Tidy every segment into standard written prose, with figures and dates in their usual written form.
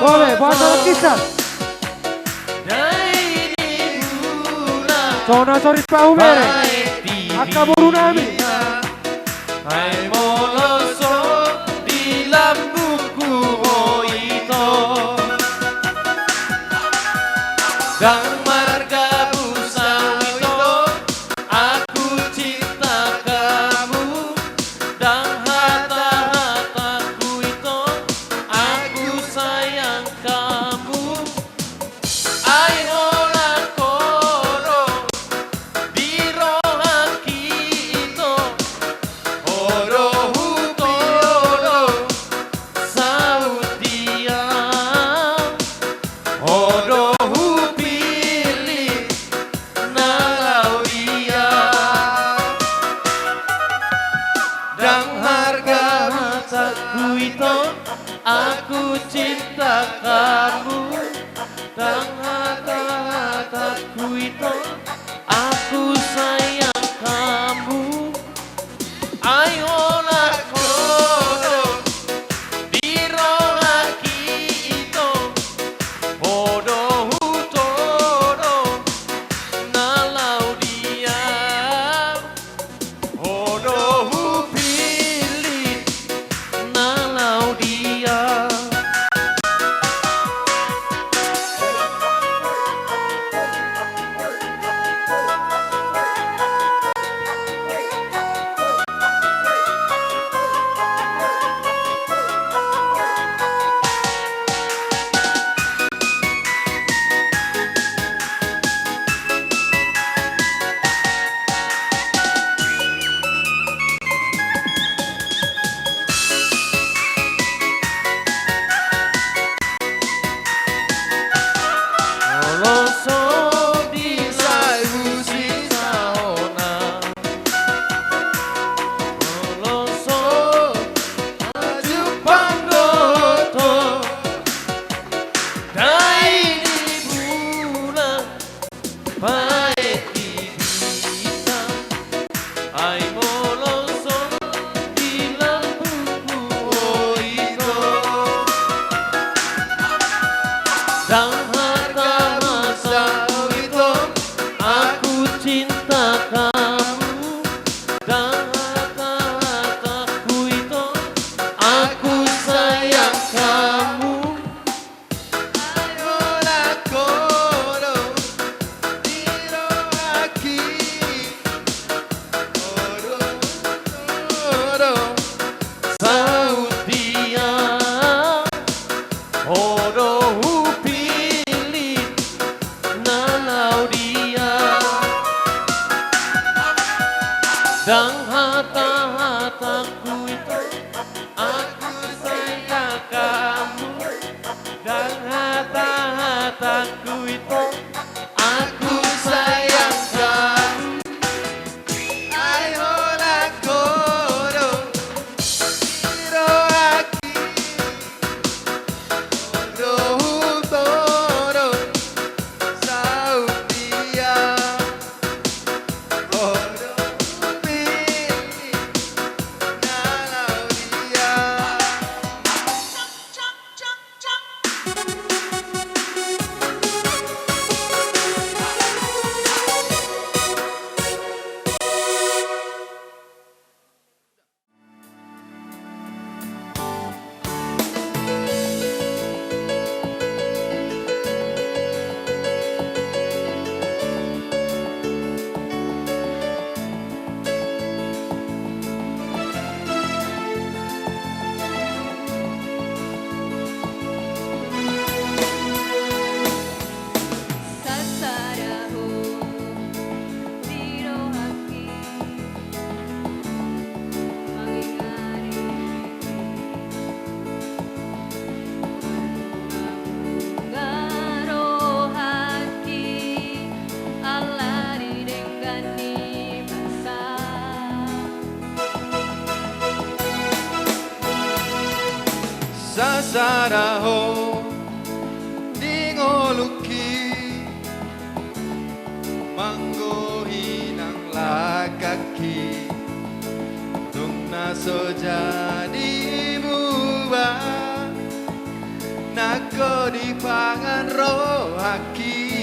Boleh, buat kisah. Sona sorit Pak Umere. Akaburu nami. Hai moloso di lambuku itu dan marga busa itu aku cinta kamu dan hata-hataku itu aku sayang kamu. Ayo lakoro di rohaki itu aku cinta kamu dan hata-hataku itu aku sayang kamu. Ayolah kono di rohaki itu bodoh toro nalau dia bodoh pilih nalau dia. Dan hata-hataku itu aku sayang kamu. Dan hata-hataku itu aku sayang kamu. Ayolah kono hiroaki bodoh toro saudia Sasaraho ningoluki manggo hinang lakaki tung naso jadi muba Nako di pangan rohaki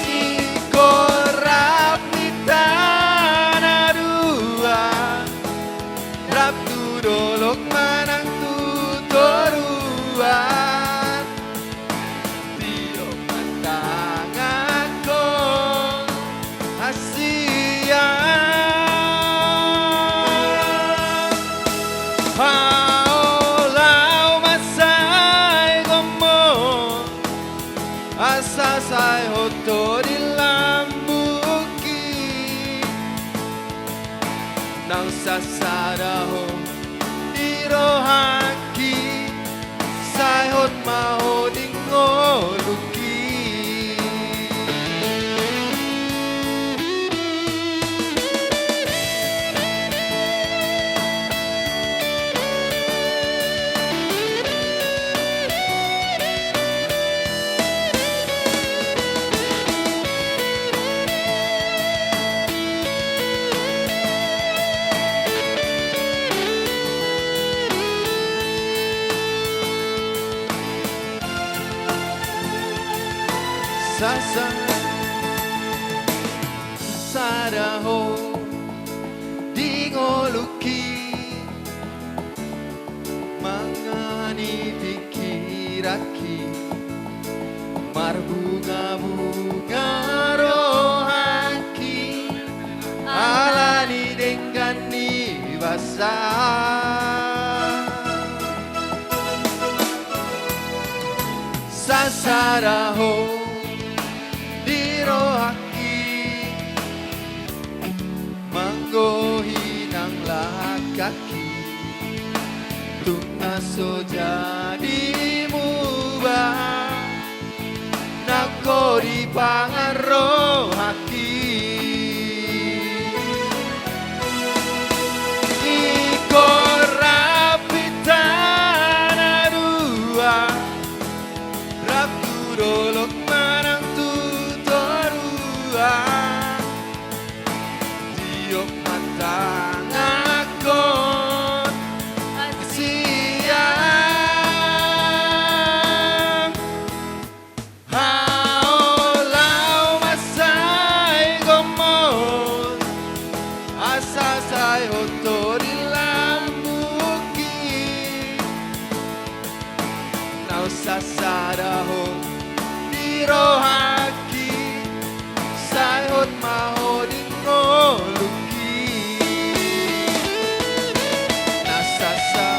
Iko rapitana dua Rap tudolok manang tutoruan Tio matangako Asian Paulau masay gomo Asasay hoto di lambuki Nang sasaraho di rohaki Sayhot maho di ngoluki Sasa saraho di ngoluki mangani pikiraki marbunga-bunga rohaki alani dengani basah sasaraho rohaki manggohi nang lakaki tungaso jadi mubah nako di pangan rohaki iko rapitana dua rap tudolok Diok matang akon siang Haulau masay gomon Asasay hoto di lambuki Nau sasaraho di rohaki Sayhot maho di ngoluki Nasasa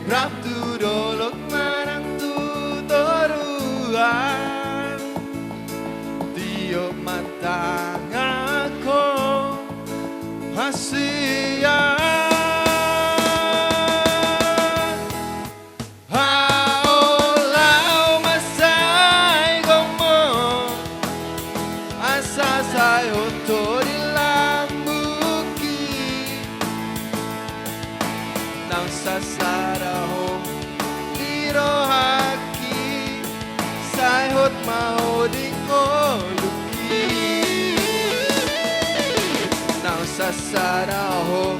Rap tudolok manang tutoruan Tio matang ako hasian Haulau masay gomo Asasay hoto di lambuki Nang sasaraho di rohaki Sayhot maho di ngoluki Nang sasaraho